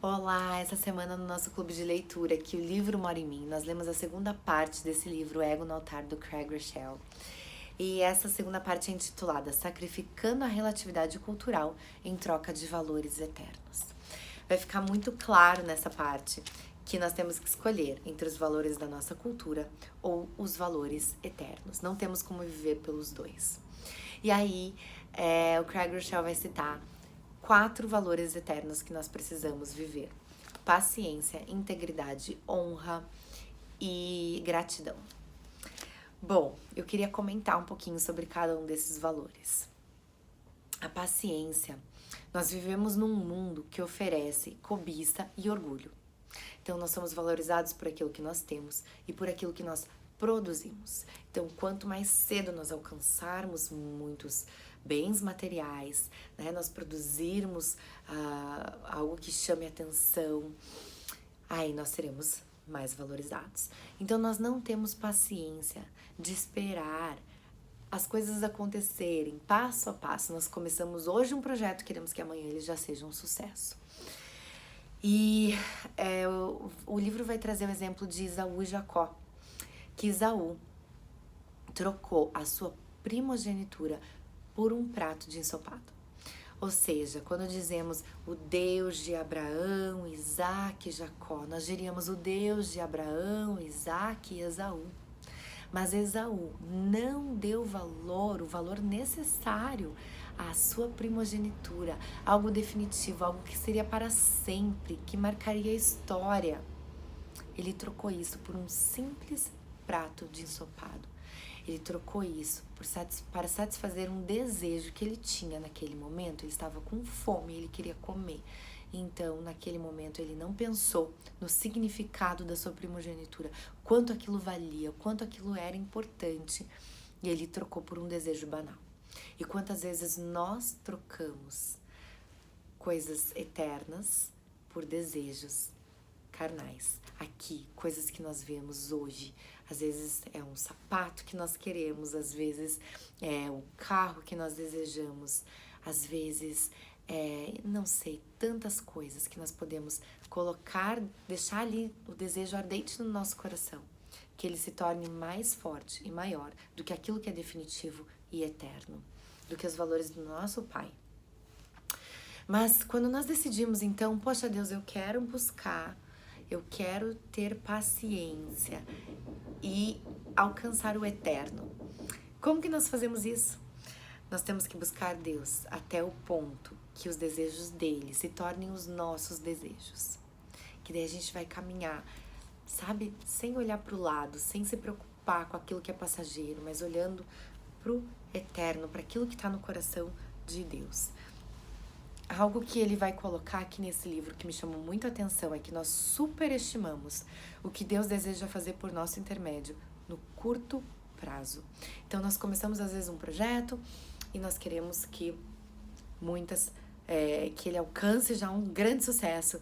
Olá, essa semana no nosso clube de leitura, que o livro Mora em Mim, nós lemos a segunda parte desse livro, Ego no Altar, do Craig Rochelle. E essa segunda parte é intitulada Sacrificando a Relatividade Cultural em Troca de Valores Eternos. Vai ficar muito claro nessa parte que nós temos que escolher entre os valores da nossa cultura ou os valores eternos. Não temos como viver pelos dois. E aí, o Craig Rochelle vai citar 4 valores eternos que nós precisamos viver: paciência, integridade, honra e gratidão. Bom, eu queria comentar um pouquinho sobre cada um desses valores. A paciência. Nós vivemos num mundo que oferece cobiça e orgulho. Então, nós somos valorizados por aquilo que nós temos e por aquilo que nós produzimos. Então, quanto mais cedo nós alcançarmos muitos bens materiais, né, nós produzirmos algo que chame atenção, aí nós seremos mais valorizados. Então, nós não temos paciência de esperar as coisas acontecerem passo a passo. Nós começamos hoje um projeto, queremos que amanhã ele já seja um sucesso. E o livro vai trazer o exemplo de Esaú e Jacó, que Esaú trocou a sua primogenitura por um prato de ensopado. Ou seja, quando dizemos o Deus de Abraão, Isaac e Jacó, nós diríamos o Deus de Abraão, Isaac e Esaú. Mas Esaú não deu o valor necessário à sua primogenitura, algo definitivo, algo que seria para sempre, que marcaria a história. Ele trocou isso por um simples prato de ensopado. Ele trocou isso para satisfazer um desejo que ele tinha naquele momento. Ele estava com fome, ele queria comer. Então, naquele momento, ele não pensou no significado da sua primogenitura, quanto aquilo valia, quanto aquilo era importante, e ele trocou por um desejo banal. E quantas vezes nós trocamos coisas eternas por desejos carnais? Aqui, coisas que nós vemos hoje. Às vezes é um sapato que nós queremos, às vezes é o carro que nós desejamos, às vezes não sei, tantas coisas que nós podemos colocar, deixar ali o desejo ardente no nosso coração, que ele se torne mais forte e maior do que aquilo que é definitivo e eterno, do que os valores do nosso Pai. Mas quando nós decidimos, então, poxa Deus, eu quero ter paciência e alcançar o eterno. Como que nós fazemos isso? Nós temos que buscar Deus até o ponto que os desejos dele se tornem os nossos desejos. Que daí a gente vai caminhar, sabe, sem olhar para o lado, sem se preocupar com aquilo que é passageiro, mas olhando para o eterno, para aquilo que está no coração de Deus. Algo que ele vai colocar aqui nesse livro que me chamou muito a atenção é que nós superestimamos o que Deus deseja fazer por nosso intermédio no curto prazo. Então, nós começamos às vezes um projeto e nós queremos que que ele alcance já um grande sucesso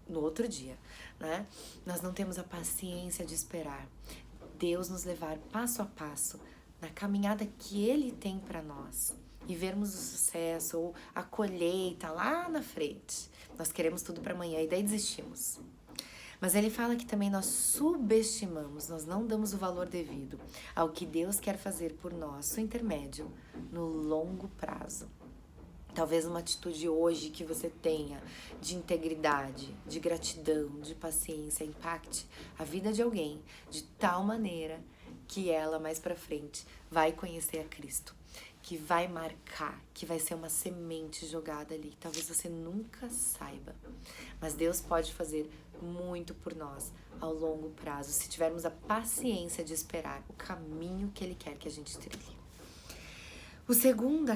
no outro dia, né? Nós não temos a paciência de esperar Deus nos levar passo a passo na caminhada que ele tem para nós e vermos o sucesso ou a colheita lá na frente. Nós queremos tudo para amanhã e daí desistimos. Mas ele fala que também nós subestimamos, nós não damos o valor devido ao que Deus quer fazer por nosso intermédio no longo prazo. Talvez uma atitude hoje que você tenha de integridade, de gratidão, de paciência, impacte a vida de alguém de tal maneira que ela mais pra frente vai conhecer a Cristo, que vai marcar, que vai ser uma semente jogada ali. Talvez você nunca saiba, mas Deus pode fazer muito por nós ao longo prazo, se tivermos a paciência de esperar o caminho que Ele quer que a gente trilhe. O segundo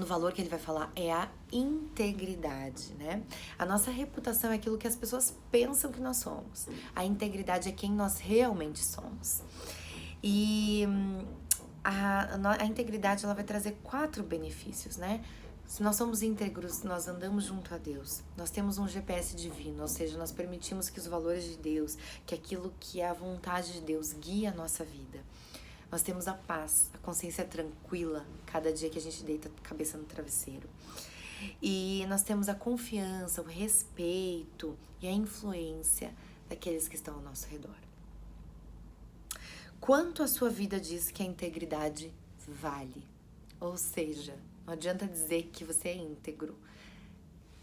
valor que ele vai falar é a integridade, né? A nossa reputação é aquilo que as pessoas pensam que nós somos. A integridade é quem nós realmente somos. E a integridade ela vai trazer 4 benefícios, né? Se nós somos íntegros, nós andamos junto a Deus. Nós temos um GPS divino, ou seja, nós permitimos que os valores de Deus, que aquilo que é a vontade de Deus guie a nossa vida. Nós temos a paz, a consciência tranquila, cada dia que a gente deita a cabeça no travesseiro. E nós temos a confiança, o respeito e a influência daqueles que estão ao nosso redor. Quanto a sua vida diz que a integridade vale? Ou seja, não adianta dizer que você é íntegro.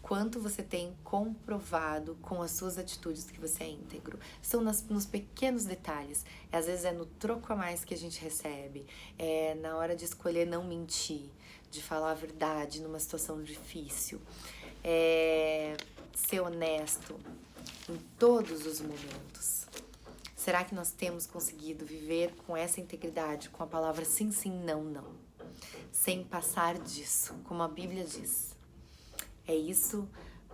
Quanto você tem comprovado com as suas atitudes que você é íntegro? São nos pequenos detalhes. Às vezes é no troco a mais que a gente recebe. É na hora de escolher não mentir, de falar a verdade numa situação difícil. É ser honesto em todos os momentos. Será que nós temos conseguido viver com essa integridade, com a palavra sim, sim, não, não? Sem passar disso, como a Bíblia diz. É isso,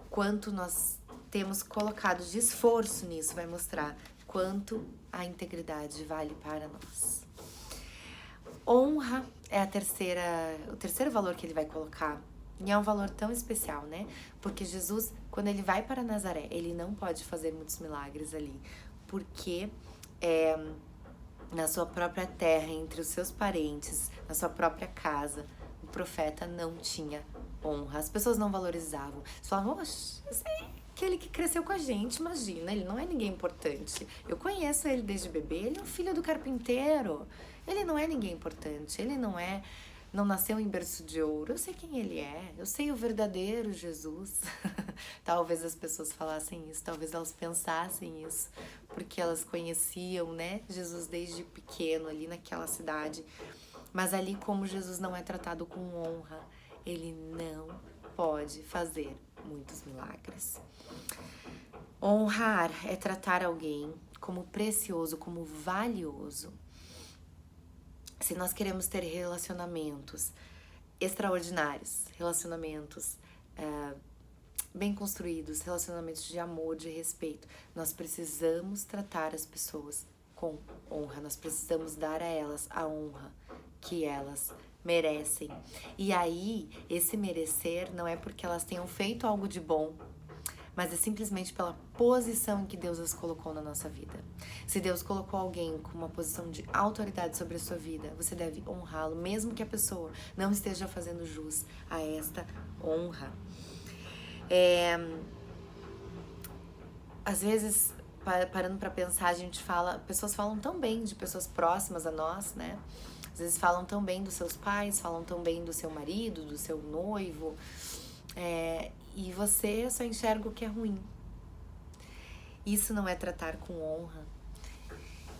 quanto nós temos colocado de esforço nisso, vai mostrar quanto a integridade vale para nós. Honra é o terceiro valor que ele vai colocar. E é um valor tão especial, né? Porque Jesus, quando ele vai para Nazaré, ele não pode fazer muitos milagres ali. Porque na sua própria terra, entre os seus parentes, na sua própria casa, o profeta não tinha honra. As pessoas não valorizavam. Eles falavam, oxe, esse é aquele que cresceu com a gente, imagina, ele não é ninguém importante. Eu conheço ele desde bebê, ele é o filho do carpinteiro. Ele não é ninguém importante, ele não nasceu em berço de ouro. Eu sei quem ele é, eu sei o verdadeiro Jesus. Talvez as pessoas falassem isso, talvez elas pensassem isso, porque elas conheciam, né, Jesus desde pequeno ali naquela cidade. Mas ali, como Jesus não é tratado com honra, ele não pode fazer muitos milagres. Honrar é tratar alguém como precioso, como valioso. Se nós queremos ter relacionamentos extraordinários, relacionamentos bem construídos, relacionamentos de amor, de respeito, nós precisamos tratar as pessoas com honra, nós precisamos dar a elas a honra que elas merecem. E aí, esse merecer não é porque elas tenham feito algo de bom, mas é simplesmente pela posição em que Deus as colocou na nossa vida. Se Deus colocou alguém com uma posição de autoridade sobre a sua vida, você deve honrá-lo, mesmo que a pessoa não esteja fazendo jus a esta honra. Às vezes, parando para pensar, pessoas falam tão bem de pessoas próximas a nós, né? Às vezes falam tão bem dos seus pais, falam tão bem do seu marido, do seu noivo, e você só enxerga o que é ruim. Isso não é tratar com honra.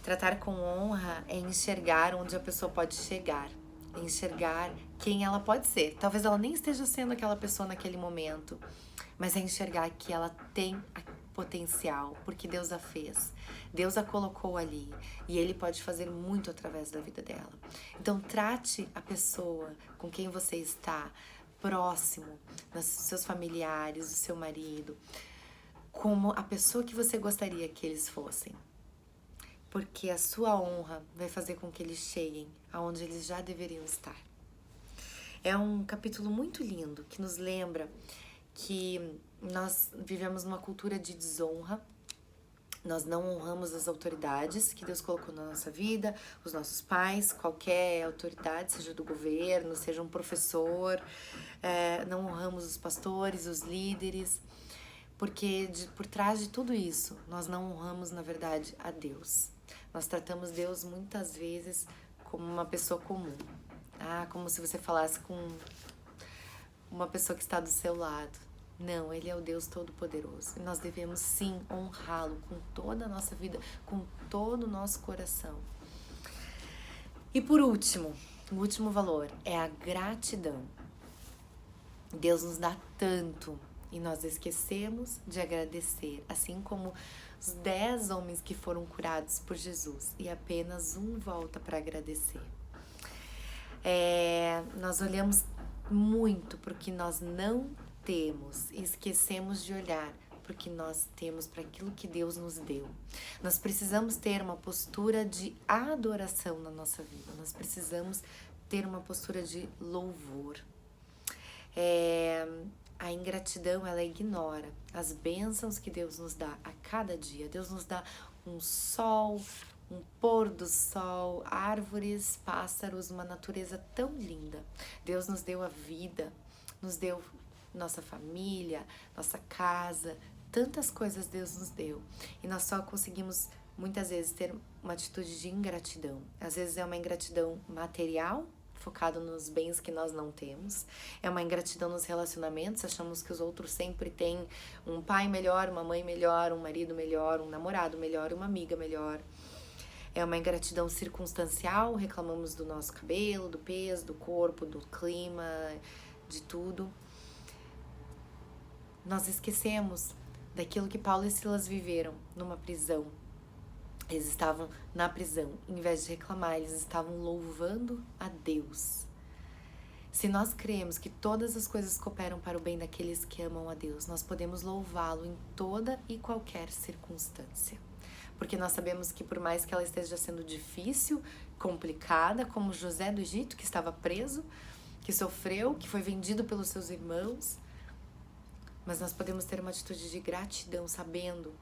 Tratar com honra é enxergar onde a pessoa pode chegar, é enxergar quem ela pode ser. Talvez ela nem esteja sendo aquela pessoa naquele momento, mas é enxergar que ela tem potencial, porque Deus a fez. Deus a colocou ali e Ele pode fazer muito através da vida dela. Então trate a pessoa com quem você está próximo, dos seus familiares, do seu marido, como a pessoa que você gostaria que eles fossem. Porque a sua honra vai fazer com que eles cheguem aonde eles já deveriam estar. É um capítulo muito lindo que nos lembra que nós vivemos numa cultura de desonra. Nós não honramos as autoridades que Deus colocou na nossa vida, os nossos pais, qualquer autoridade, seja do governo, seja um professor. Não honramos os pastores, os líderes, porque por trás de tudo isso, nós não honramos, na verdade, a Deus. Nós tratamos Deus muitas vezes como uma pessoa comum. Como se você falasse com uma pessoa que está do seu lado. Não, Ele é o Deus Todo-Poderoso. E nós devemos sim honrá-lo com toda a nossa vida, com todo o nosso coração. E por último, o último valor é a gratidão. Deus nos dá tanto e nós esquecemos de agradecer, assim como os 10 homens que foram curados por Jesus e apenas um volta para agradecer. Nós olhamos muito para o que nós não temos e esquecemos de olhar porque nós temos para aquilo que Deus nos deu. Nós precisamos ter uma postura de adoração na nossa vida. Nós precisamos ter uma postura de louvor. A ingratidão, ela ignora as bênçãos que Deus nos dá a cada dia. Deus nos dá um sol, um pôr do sol, árvores, pássaros, uma natureza tão linda. Deus nos deu a vida, nos deu nossa família, nossa casa, tantas coisas Deus nos deu. E nós só conseguimos, muitas vezes, ter uma atitude de ingratidão. Às vezes é uma ingratidão material, focado nos bens que nós não temos. É uma ingratidão nos relacionamentos, achamos que os outros sempre têm um pai melhor, uma mãe melhor, um marido melhor, um namorado melhor, uma amiga melhor. É uma ingratidão circunstancial, reclamamos do nosso cabelo, do peso, do corpo, do clima, de tudo. Nós esquecemos daquilo que Paulo e Silas viveram numa prisão. Eles estavam na prisão, em vez de reclamar, eles estavam louvando a Deus. Se nós cremos que todas as coisas cooperam para o bem daqueles que amam a Deus, nós podemos louvá-lo em toda e qualquer circunstância. Porque nós sabemos que por mais que ela esteja sendo difícil, complicada, como José do Egito, que estava preso, que sofreu, que foi vendido pelos seus irmãos, mas nós podemos ter uma atitude de gratidão, sabendo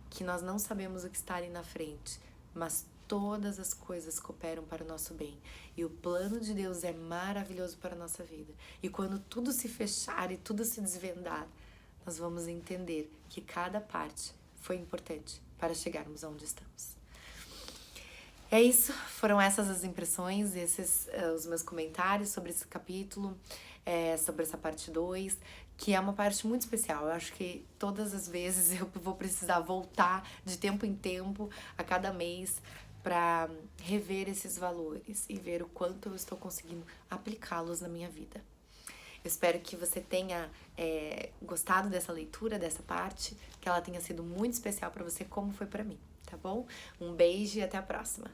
que nós não sabemos o que está ali na frente, mas todas as coisas cooperam para o nosso bem. E o plano de Deus é maravilhoso para a nossa vida. E quando tudo se fechar e tudo se desvendar, nós vamos entender que cada parte foi importante para chegarmos aonde estamos. É isso, foram essas as impressões, esses os meus comentários sobre esse capítulo, sobre essa parte 2, que é uma parte muito especial. Eu acho que todas as vezes eu vou precisar voltar de tempo em tempo, a cada mês, para rever esses valores e ver o quanto eu estou conseguindo aplicá-los na minha vida. Eu espero que você tenha gostado dessa leitura, dessa parte, que ela tenha sido muito especial para você, como foi para mim, tá bom? Um beijo e até a próxima!